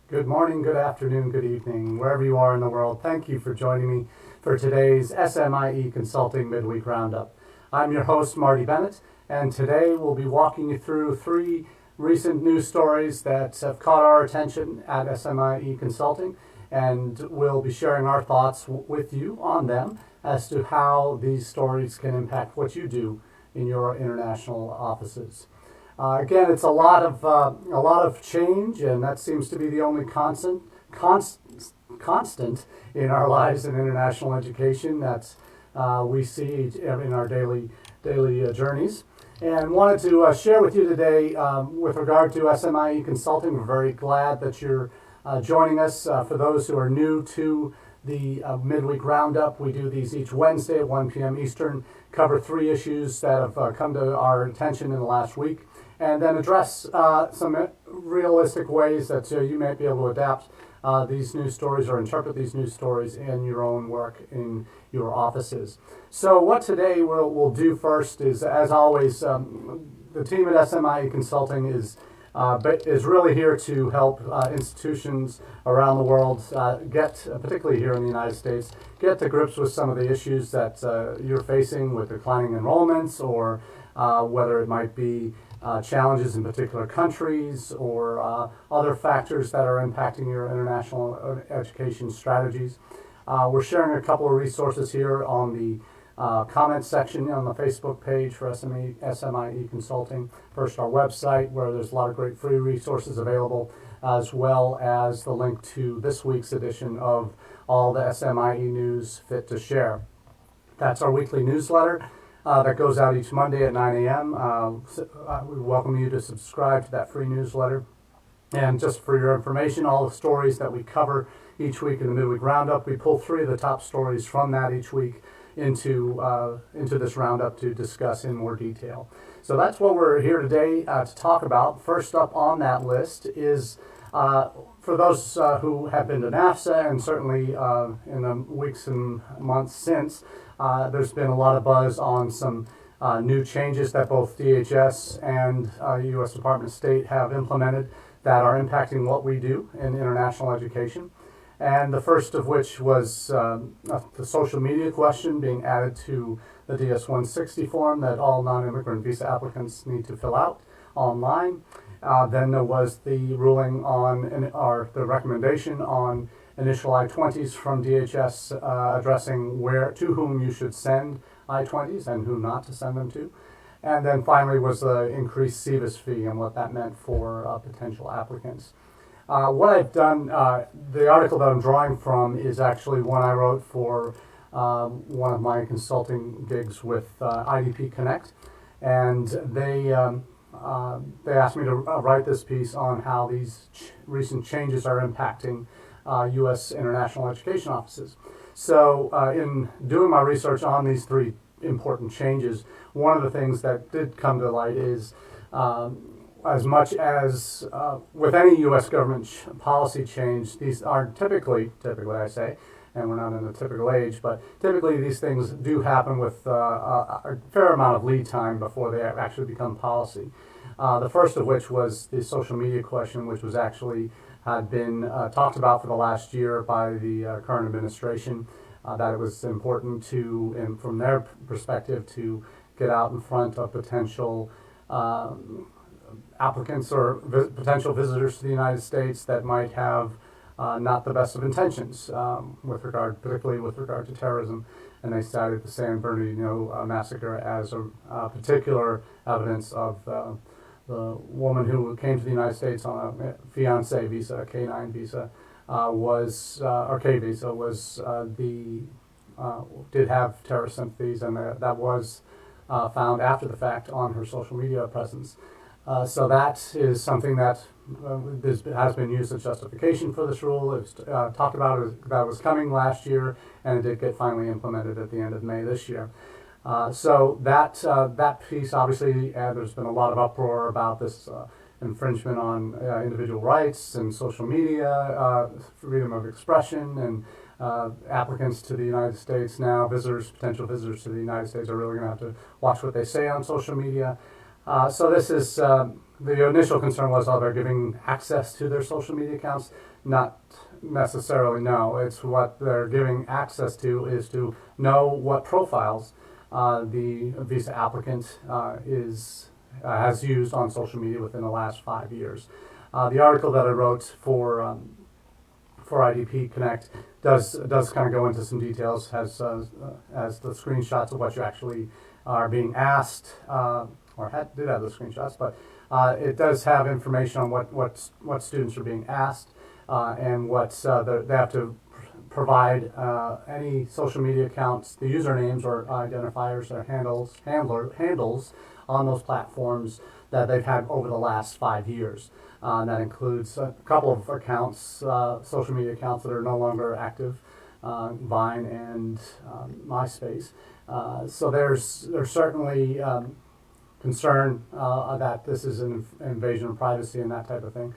Good morning, good afternoon, good evening, wherever you are in the world. Thank you for joining me for today's SMIE Consulting Midweek Roundup. I'm your host, Marty Bennett, and today we'll be walking you through three recent news stories that have caught our attention at SMIE Consulting, and we'll be sharing our thoughts with you on them as to how these stories can impact what you do in your international offices. Again, it's a lot of change, and that seems to be the only constant in our lives in international education that we see in our daily journeys. And wanted to share with you today with regard to SMIE Consulting. We're very glad that you're joining us. For those who are new to the Midweek Roundup, we do these each Wednesday at 1 p.m. Eastern, cover three issues that have come to our attention in the last week, and then address some realistic ways that you might be able to adapt these news stories or interpret these news stories in your own work in your offices. So what today we'll do first is, as always, the team at SMIE Consulting is really here to help institutions around the world particularly here in the United States, get to grips with some of the issues that you're facing with declining enrollments, or whether it might be challenges in particular countries or other factors that are impacting your international education strategies. We're sharing a couple of resources here on the comments section on the Facebook page for SMIE Consulting. First, our website, where there's a lot of great free resources available, as well as the link to this week's edition of all the SMIE news fit to share. That's our weekly newsletter that goes out each Monday at 9 a.m. We welcome you to subscribe to that free newsletter. And just for your information, all the stories that we cover each week in the Midweek Roundup, we pull three of the top stories from that each week into this roundup to discuss in more detail. So that's what we're here today to talk about. First up on that list is for those who have been to NAFSA, and certainly in the weeks and months since, there's been a lot of buzz on some new changes that both DHS and U.S. Department of State have implemented that are impacting what we do in international education. And the first of which was the social media question being added to the DS-160 form that all non-immigrant visa applicants need to fill out online. Then there was the ruling on, the recommendation on initial I-20s from DHS addressing to whom you should send I-20s and who not to send them to. And then finally was the increased SEVIS fee and what that meant for potential applicants. What I've done, the article that I'm drawing from is actually one I wrote for one of my consulting gigs with IDP Connect, and they asked me to write this piece on how these recent changes are impacting U.S. international education offices. So in doing my research on these three important changes, one of the things that did come to light is as much as with any U.S. government policy change, these are typically I say, and we're not in a typical age, but typically these things do happen with a fair amount of lead time before they actually become policy. The first of which was the social media question, which was actually had been talked about for the last year by the current administration, that it was important to, and from their perspective, to get out in front of potential applicants or potential visitors to the United States that might have not the best of intentions particularly with regard to terrorism. And they cited the San Bernardino massacre as a particular evidence of the woman who came to the United States on a fiancé visa, a K-9 visa, or K visa, did have terrorist sympathies, and that was found after the fact on her social media presence. So that is something that has been used as justification for this rule. It was talked about that was coming last year, and it did get finally implemented at the end of May this year. So that piece, obviously, there's been a lot of uproar about this infringement on individual rights and social media, freedom of expression, and applicants to the United States now, potential visitors to the United States, are really going to have to watch what they say on social media. So this is the initial concern was, they're giving access to their social media accounts. Not necessarily, no. It's what they're giving access to is to know what profiles the visa applicant has used on social media within the last 5 years. The article that I wrote for IDP Connect does kind of go into some details, has the screenshots of what you actually are being asked, did have the screenshots, but it does have information on what students are being asked, and what they have to provide any social media accounts, the usernames or identifiers or handles on those platforms that they've had over the last 5 years. That includes a couple of accounts, social media accounts that are no longer active, Vine and MySpace. So there's certainly concern that this is an invasion of privacy and that type of thing.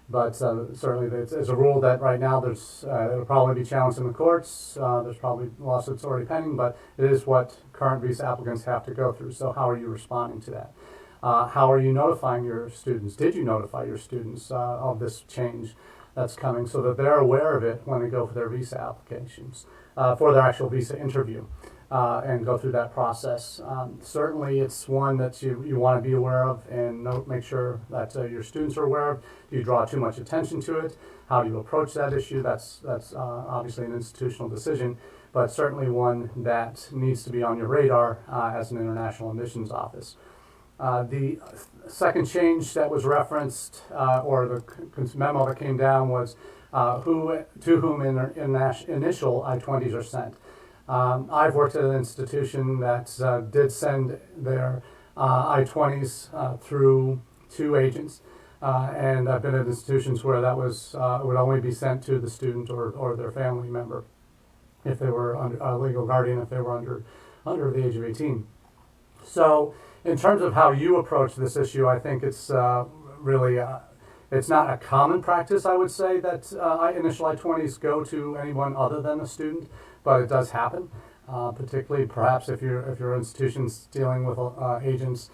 But certainly it's a rule that right now it'll probably be challenged in the courts. There's probably lawsuits already pending, but it is what current visa applicants have to go through. So how are you responding to that? How are you notifying your students? Did you notify your students of this change that's coming so that they're aware of it when they go for their visa applications, for their actual visa interview, and go through that process? Certainly it's one that you want to be aware of and make sure that your students are aware of. Do you draw too much attention to it? How do you approach that issue? That's obviously an institutional decision, but certainly one that needs to be on your radar as an international admissions office. The second change that was referenced, or the memo that came down, was to whom initial I-20s are sent. I've worked at an institution that did send their I-20s through 2 agents, and I've been at institutions where that would only be sent to the student or their family member if they were under a legal guardian, if they were under the age of 18. So in terms of how you approach this issue, I think it's really, it's not a common practice, I would say, that initial I-20s go to anyone other than a student, but it does happen, particularly perhaps if your institution's dealing with agents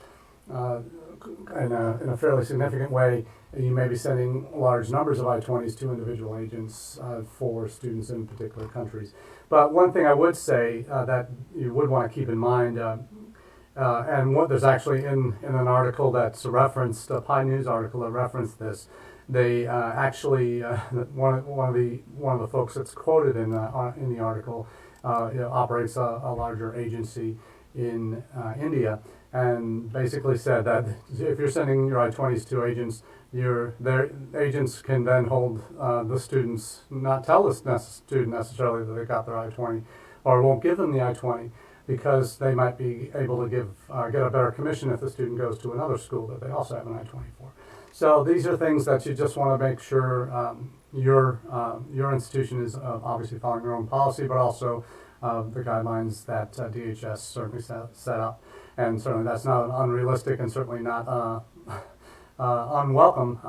in a fairly significant way. You may be sending large numbers of I-20s to individual agents for students in particular countries. But one thing I would say that you would want to keep in mind, and what there's actually in an article that's referenced, a Pi News article that referenced this, they actually one of the folks that's quoted in the article operates a larger agency in India, and basically said that if you're sending your I-20s to agents, their agents can then hold the students, not tell the student necessarily that they got their I-20, or won't give them the I-20, because they might be able to get a better commission if the student goes to another school that they also have an I-20 for. So these are things that you just want to make sure your institution is obviously following their own policy, but also the guidelines that DHS certainly set up. And certainly that's not an unrealistic and certainly not unwelcome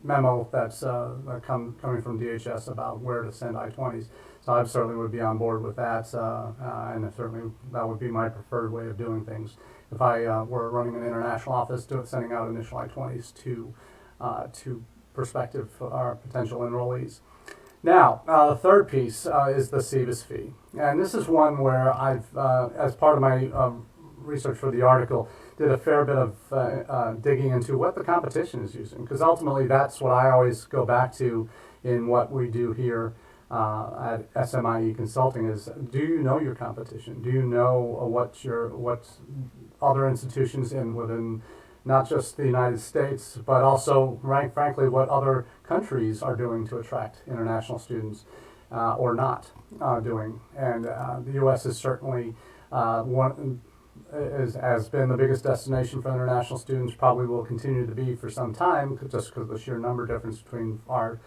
memo that's coming from DHS about where to send I-20s. So I certainly would be on board with that, and certainly that would be my preferred way of doing things. If I were running an international office, sending out initial I-20s to prospective or potential enrollees. Now, the third piece is the SEVIS fee. And this is one where I've, as part of my research for the article, did a fair bit of digging into what the competition is using. Because ultimately that's what I always go back to in what we do here at SMIE Consulting is, do you know your competition? Do you know what other institutions within not just the United States, but also, frankly, what other countries are doing to attract international students or not doing? And the U.S. is certainly has been the biggest destination for international students, probably will continue to be for some time, just because of the sheer number difference between our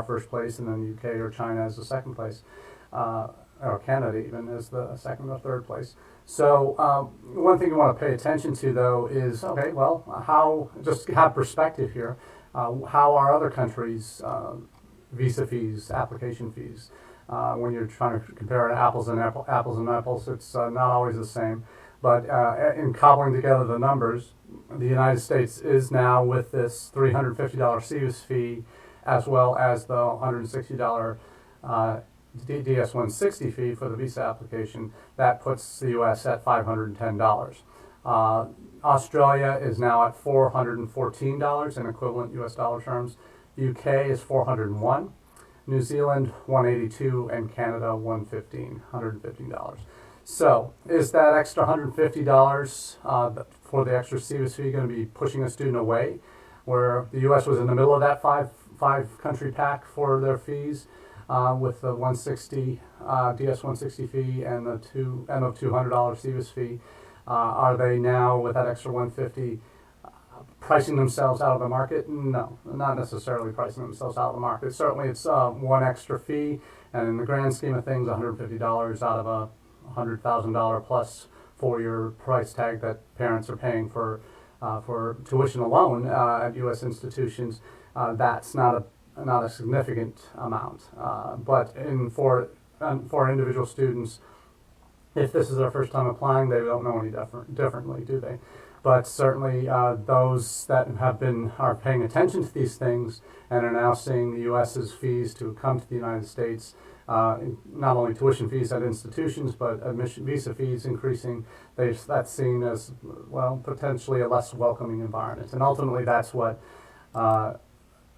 first place and then the UK or China as the second place, or Canada even as the second or third place. So one thing you want to pay attention to, though, is, okay, well, just have perspective here. How are other countries' visa fees, application fees? When you're trying to compare apples and apples, it's not always the same. But in cobbling together the numbers, the United States is now, with this $350 CVIS fee, as well as the $160 DS-160 fee for the visa application, that puts the U.S. at $510. Australia is now at $414 in equivalent U.S. dollar terms. UK is $401, New Zealand $182, and Canada $115. So, is that extra $150 for the extra CVIS fee going to be pushing a student away, where the U.S. was in the middle of that five country pack for their fees, with the 160 DS-160 fee and the $200 CVIS fee? Are they now, with that extra $150, pricing themselves out of the market? No, not necessarily pricing themselves out of the market. Certainly, it's one extra fee, and in the grand scheme of things, $150 out of a $100,000 plus 4-year price tag that parents are paying for tuition alone at U.S. institutions. That's not a significant amount, but for individual students, if this is their first time applying, they don't know any differently, do they? But certainly those that are paying attention to these things and are now seeing the U.S.'s fees to come to the United States, not only tuition fees at institutions, but admission visa fees increasing, that's seen as, well, potentially a less welcoming environment. And ultimately, that's what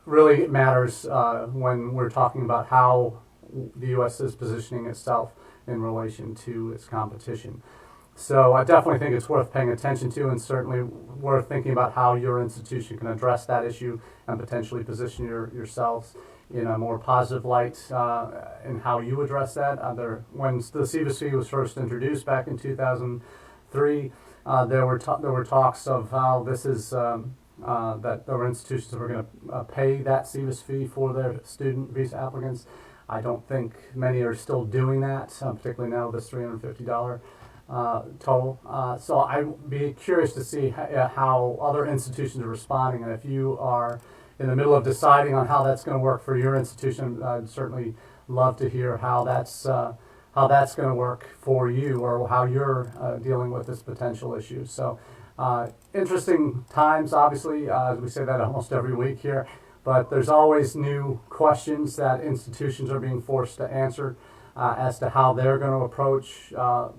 really matters when we're talking about how the U.S. is positioning itself in relation to its competition. So I definitely think it's worth paying attention to, and certainly worth thinking about how your institution can address that issue and potentially position yourselves in a more positive light in how you address that. When the CVIS fee was first introduced back in 2003, there were talks of how this is that there were institutions that were going to pay that CVIS fee for their student visa applicants. I don't think many are still doing that, particularly now this $350 total. So I'd be curious to see how other institutions are responding, and if you are in the middle of deciding on how that's going to work for your institution, I'd certainly love to hear how that's going to work for you, or how you're dealing with this potential issue. So interesting times, obviously, as we say that almost every week here, but there's always new questions that institutions are being forced to answer as to how they're going to approach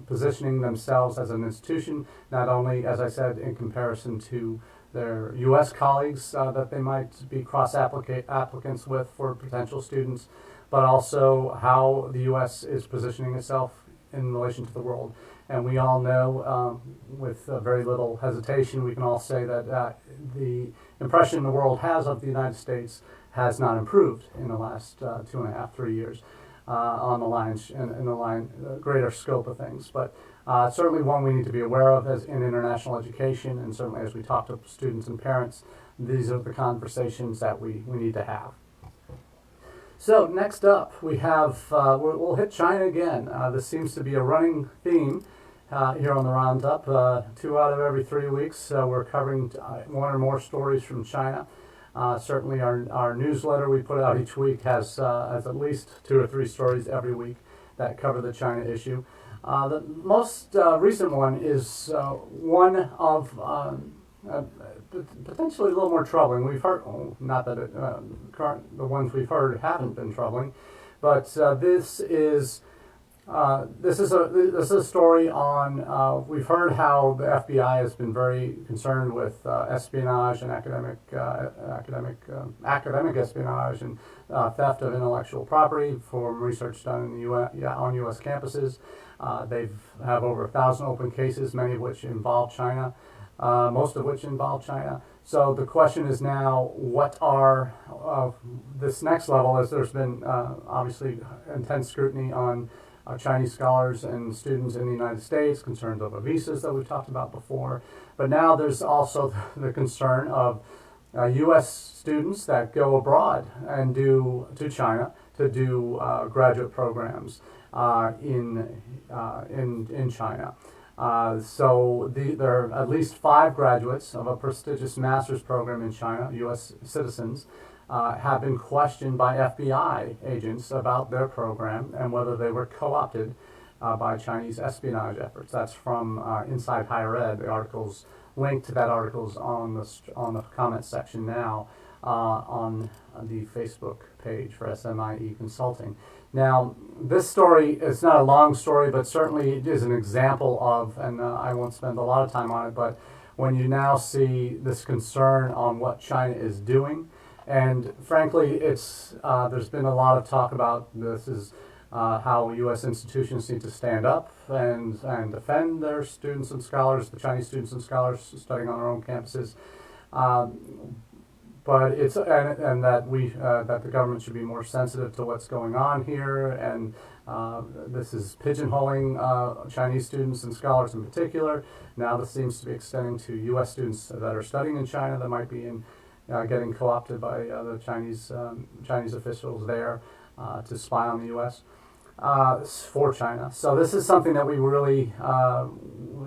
positioning themselves as an institution, not only, as I said, in comparison to their U.S. colleagues that they might be cross-applicants with for potential students, but also how the U.S. is positioning itself in relation to the world. And we all know, with very little hesitation, we can all say that the impression the world has of the United States has not improved in the last 2.5, 3 years on the greater scope of things. But certainly one we need to be aware of as in international education, and certainly as we talk to students and parents, these are the conversations that we need to have. So next up, we have, we'll hit China again. This seems to be a running theme here on the Roundup. 2 out of every 3 weeks, we're covering one or more stories from China. Certainly our newsletter we put out each week has at least 2 or 3 stories every week that cover the China issue. The most recent one is one of potentially a little more troubling. We've heard, not that the ones we've heard haven't been troubling, but this is a story on. We've heard how the FBI has been very concerned with espionage and academic espionage and theft of intellectual property from research done in the on U.S. campuses. They have over 1,000 open cases, many of which involve China. Most of which involve China. So the question is now, what are this next level, as there's been obviously intense scrutiny on Chinese scholars and students in the United States, concerns over visas that we've talked about before. But now there's also the concern of U.S. students that go abroad and to China to do graduate programs in China. So there are at least 5 graduates of a prestigious master's program in China, U.S. citizens, have been questioned by FBI agents about their program and whether they were co-opted by Chinese espionage efforts. That's from Inside Higher Ed. The article's link to that article's on the comment section now on the Facebook page for SMIE Consulting. Now, this story is not a long story, but certainly it is an example of, and I won't spend a lot of time on it, but when you now see this concern on what China is doing, and frankly, it's there's been a lot of talk about this is how U.S. institutions need to stand up and defend their students and scholars, the Chinese students and scholars studying on their own campuses. But it's and that that the government should be more sensitive to what's going on here, and this is pigeonholing Chinese students and scholars in particular. Now this seems to be extending to U.S. students that are studying in China that might be getting co-opted by the Chinese officials there to spy on the U.S. For China. So this is something that we really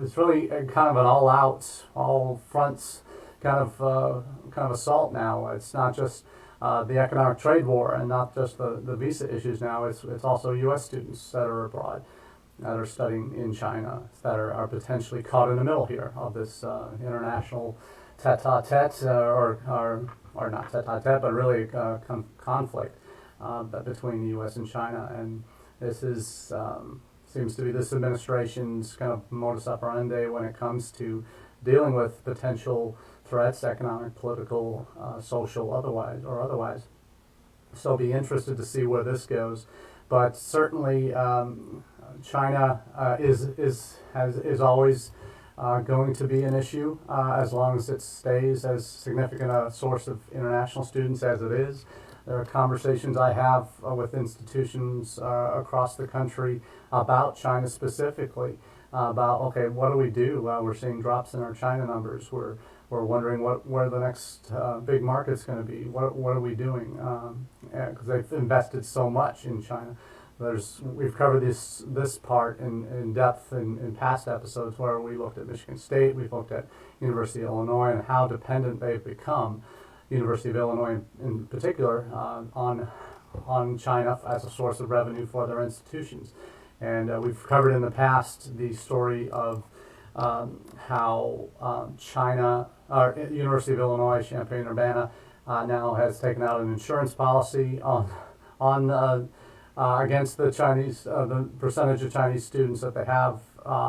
it's really kind of an all-out, all fronts kind of assault now. It's not just the economic trade war and not just the visa issues now. It's also U.S. students that are abroad, that are studying in China, that are potentially caught in the middle here of this international tete-a-tete, or not tete-a-tete, but really conflict between the U.S. and China. And this is seems to be this administration's kind of modus operandi when it comes to dealing with potential threats, economic, political, social, otherwise. So be interested to see where this goes. But certainly, China is always going to be an issue as long as it stays as significant a source of international students as it is. There are conversations I have with institutions across the country about China specifically, about, okay, what do we do? We're seeing drops in our China numbers. We're wondering where the next big market's going to be. What are we doing? Because they've invested so much in China. We've covered this part in depth in past episodes where we looked at Michigan State, we've looked at University of Illinois and how dependent they've become, University of Illinois in particular, on China as a source of revenue for their institutions. And we've covered in the past the story of how China, University of Illinois, Champaign-Urbana, now has taken out an insurance policy on against the Chinese, the percentage of Chinese students that they have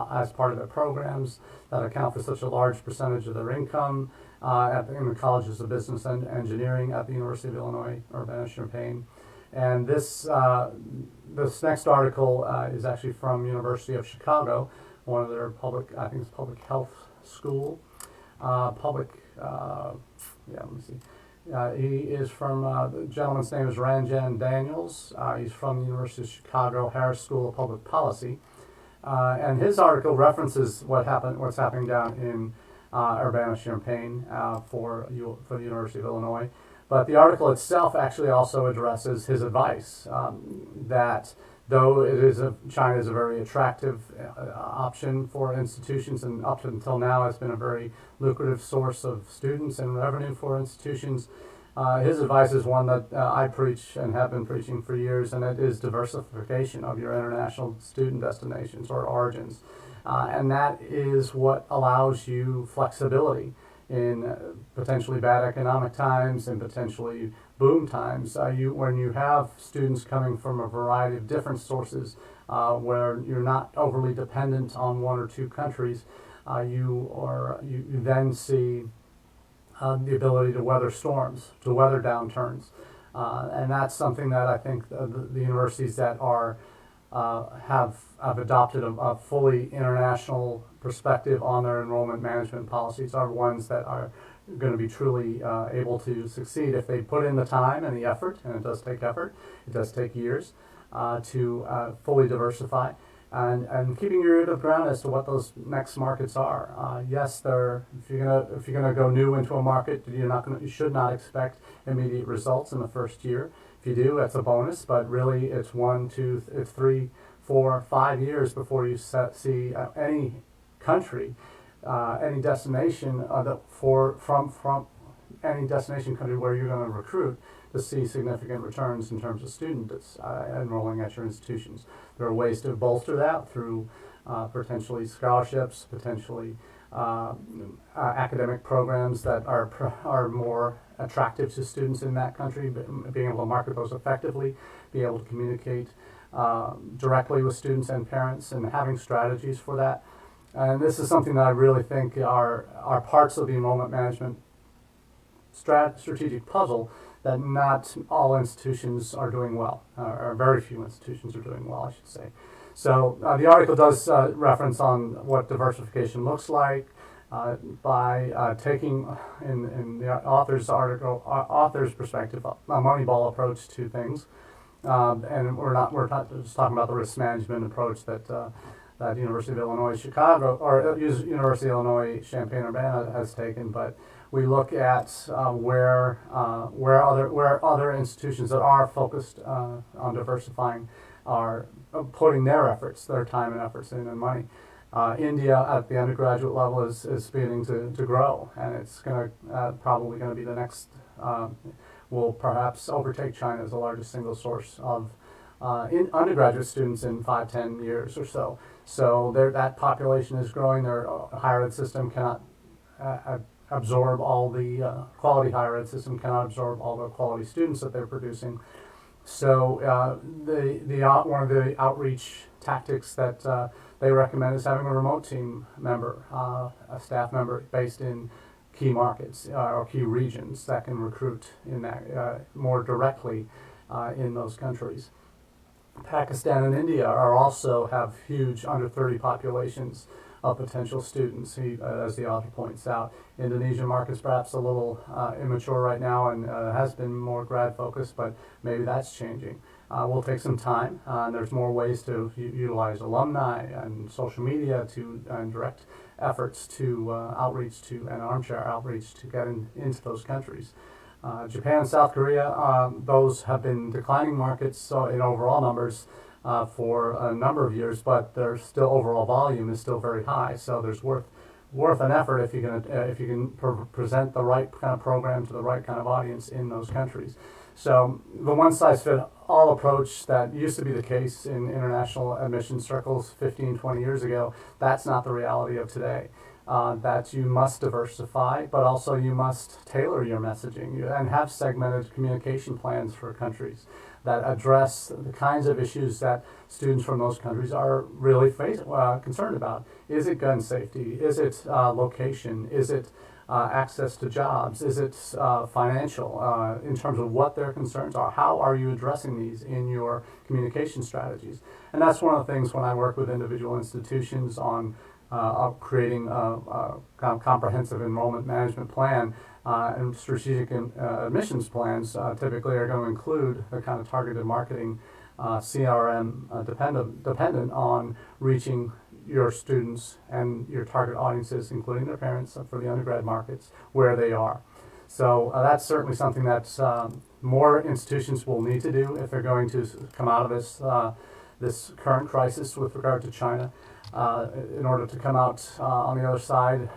as part of their programs that account for such a large percentage of their income in the colleges of business and engineering at the University of Illinois, Urbana-Champaign. And this next article is actually from University of Chicago, one of their public health school, let me see. He is from, the gentleman's name is Ranjan Daniels. He's from the University of Chicago Harris School of Public Policy. And his article references what's happening down in Urbana-Champaign for the University of Illinois. But the article itself actually also addresses his advice that though China is a very attractive option for institutions, and up until now has been a very lucrative source of students and revenue for institutions, his advice is one that I preach and have been preaching for years, and it is diversification of your international student destinations or origins. And that is what allows you flexibility in potentially bad economic times and potentially boom times. When you have students coming from a variety of different sources, where you're not overly dependent on one or two countries, you then see the ability to weather storms, to weather downturns, and that's something that I think the universities that have adopted a fully international perspective on their enrollment management policies are ones that are going to be truly able to succeed if they put in the time and the effort, and it does take effort, it does take years to fully diversify, and keeping your ear to the ground as to what those next markets are. Yes, if you're gonna go new into a market, you should not expect immediate results in the first year. If you do, that's a bonus, but really it's 1, 2, it's 3, 4, 5 years before you see any country, any destination from any destination country where you're going to recruit to see significant returns in terms of students enrolling at your institutions. There are ways to bolster that through potentially scholarships, potentially academic programs that are more attractive to students in that country, being able to market those effectively, be able to communicate directly with students and parents, and having strategies for that. And this is something that I really think are parts of the enrollment management strategic puzzle that not all institutions are doing well, or very few institutions are doing well, I should say. So the article does reference on what diversification looks like by taking, in the author's perspective, a Moneyball approach to things. And we're not just talking about the risk management approach that that University of Illinois Chicago or University of Illinois Champaign-Urbana has taken, but we look at where other institutions that are focused on diversifying are putting their efforts, their time and efforts in, and money. India at the undergraduate level is beginning to grow, and it's probably going to be the next. Will perhaps overtake China as the largest single source of in undergraduate students in 5-10 years or so. So that population is growing. Their higher ed system cannot absorb all the quality higher ed system cannot absorb all the quality students that they're producing. So one of the outreach tactics that they recommend is having a remote team member, a staff member based in key markets or key regions that can recruit in that more directly in those countries. Pakistan and India also have huge under 30 populations of potential students, as the author points out. Indonesian market is perhaps a little immature right now and has been more grad focused, but maybe that's changing. Will take some time. There's more ways to utilize alumni and social media and direct efforts to outreach to and armchair outreach to get into those countries. Japan and South Korea, those have been declining markets in overall numbers for a number of years, but their still overall volume is still very high. So there's worth an effort if you can present the right kind of program to the right kind of audience in those countries. So the one-size-fits-all approach that used to be the case in international admissions circles 15, 20 years ago, that's not the reality of today. That you must diversify, but also you must tailor your messaging and have segmented communication plans for countries that address the kinds of issues that students from those countries are really concerned about. Is it gun safety? Is it location? Is it access to jobs? Is it financial in terms of what their concerns are? How are you addressing these in your communication strategies? And that's one of the things when I work with individual institutions on creating a comprehensive enrollment management plan and strategic admissions plans typically are going to include the kind of targeted marketing CRM dependent on reaching your students and your target audiences, including their parents for the undergrad markets, where they are. So that's certainly something that more institutions will need to do if they're going to come out of this current crisis with regard to China. In order to come out on the other side,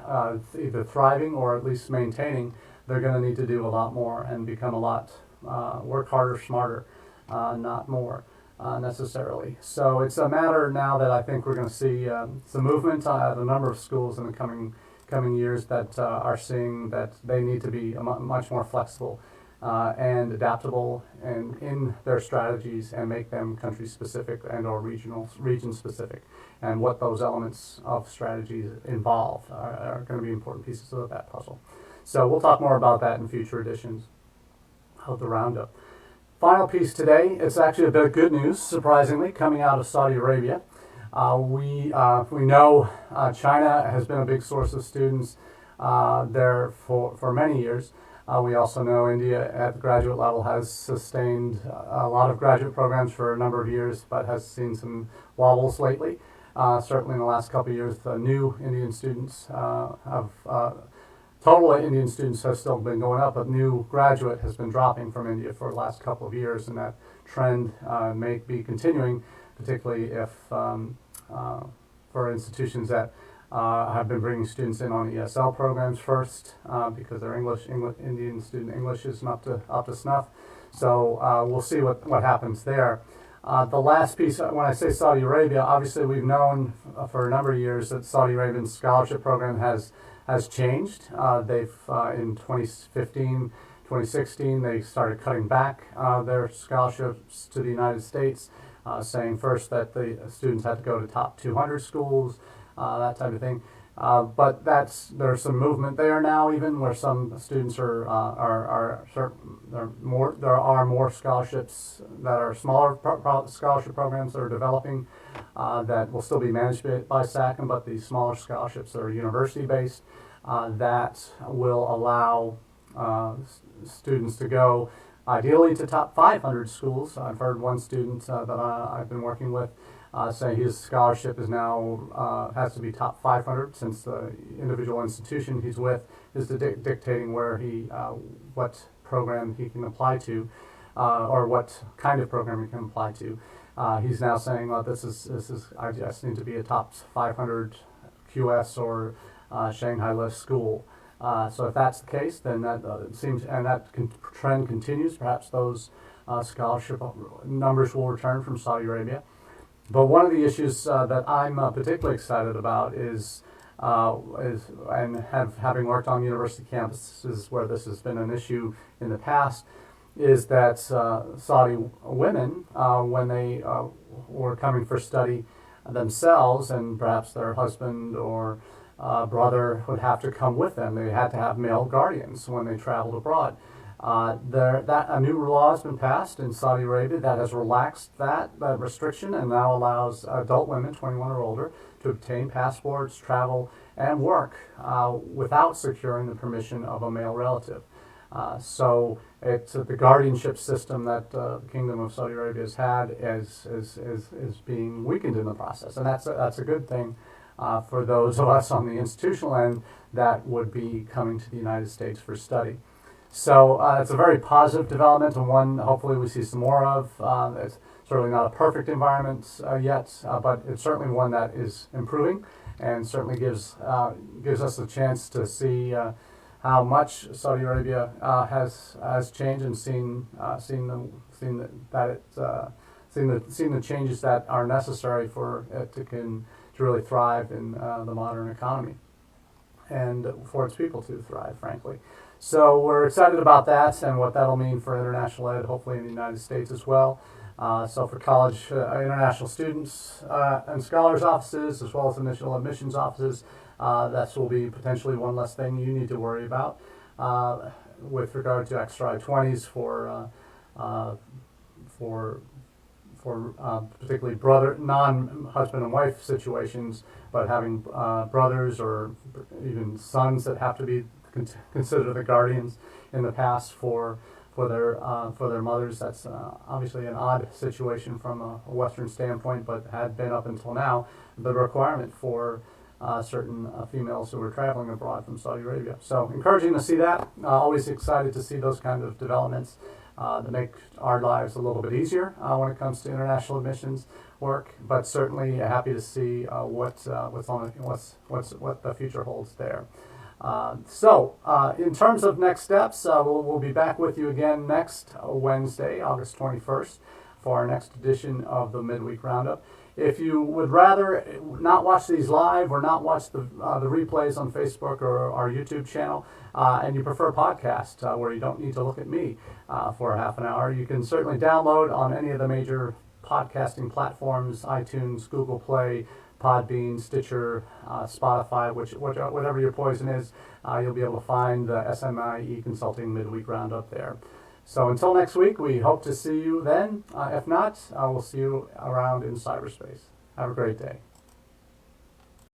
either thriving or at least maintaining, they're going to need to do a lot more and become work harder, smarter, not more necessarily. So it's a matter now that I think we're going to see some movement at a number of schools in the coming years that are seeing that they need to be much more flexible and adaptable and in their strategies and make them country specific and or region specific, and what those elements of strategies involve are going to be important pieces of that puzzle. So we'll talk more about that in future editions of the Roundup. Final piece today, it's actually a bit of good news, surprisingly, coming out of Saudi Arabia. We know China has been a big source of students there for many years. We also know India at the graduate level has sustained a lot of graduate programs for a number of years, but has seen some wobbles lately. Certainly in the last couple of years, the new Indian students total Indian students has still been going up, but new graduate has been dropping from India for the last couple of years, and that trend may be continuing, particularly if for institutions that have been bringing students in on ESL programs first because their Indian student English isn't up to snuff. So we'll see what happens there. The last piece, when I say Saudi Arabia, obviously we've known for a number of years that Saudi Arabian scholarship program has changed. They've in 2015, 2016, they started cutting back their scholarships to the United States, saying first that the students had to go to top 200 schools, that type of thing. But there's some movement there now, even where some students there are more scholarships that are smaller scholarship programs that are developing that will still be managed by SACM, but the smaller scholarships that are university based that will allow students to go ideally to top 500 schools. I've heard one student that I've been working with say his scholarship is now has to be top 500 since the individual institution he's with is dictating where what program he can apply to or what kind of program he can apply to. He's now saying, well, this is I just need to be a top 500 QS or Shanghai list school. So if that's the case, then that seems, and that trend continues. Perhaps those scholarship numbers will return from Saudi Arabia. But one of the issues that I'm particularly excited about is having worked on university campuses where this has been an issue in the past, is that Saudi women, when they were coming for study themselves, and perhaps their husband or brother would have to come with them. They had to have male guardians when they traveled abroad. A new law has been passed in Saudi Arabia that has relaxed that restriction and now allows adult women, 21 or older, to obtain passports, travel, and work without securing the permission of a male relative. So it's the guardianship system that the Kingdom of Saudi Arabia has had is being weakened in the process, and that's a good thing for those of us on the institutional end that would be coming to the United States for study. So it's a very positive development, and one hopefully we see some more of. It's certainly not a perfect environment yet, but it's certainly one that is improving, and certainly gives us a chance to see how much Saudi Arabia has changed, and seen the changes that are necessary for it to really thrive in the modern economy, and for its people to thrive, frankly. So we're excited about that and what that'll mean for international ed, hopefully in the United States as well. So for college international students and scholars offices, as well as initial admissions offices, that will be potentially one less thing you need to worry about with regard to extra I-20s for particularly non-husband and wife situations, but having brothers or even sons that have to be consider the guardians in the past for their mothers. That's obviously an odd situation from a Western standpoint, but had been up until now the requirement for certain females who were traveling abroad from Saudi Arabia. So encouraging to see that. Always excited to see those kind of developments that make our lives a little bit easier when it comes to international admissions work. But certainly happy to see what the future holds there. So in terms of next steps, we'll be back with you again next Wednesday, August 21st, for our next edition of the Midweek Roundup. If you would rather not watch these live or not watch the replays on Facebook or our YouTube channel, and you prefer podcast where you don't need to look at me for a half an hour, you can certainly download on any of the major podcasting platforms: iTunes, Google Play, Podbean, Stitcher, Spotify, whatever your poison is, you'll be able to find the SMIE Consulting Midweek Roundup there. So until next week, we hope to see you then. If not, we'll see you around in cyberspace. Have a great day.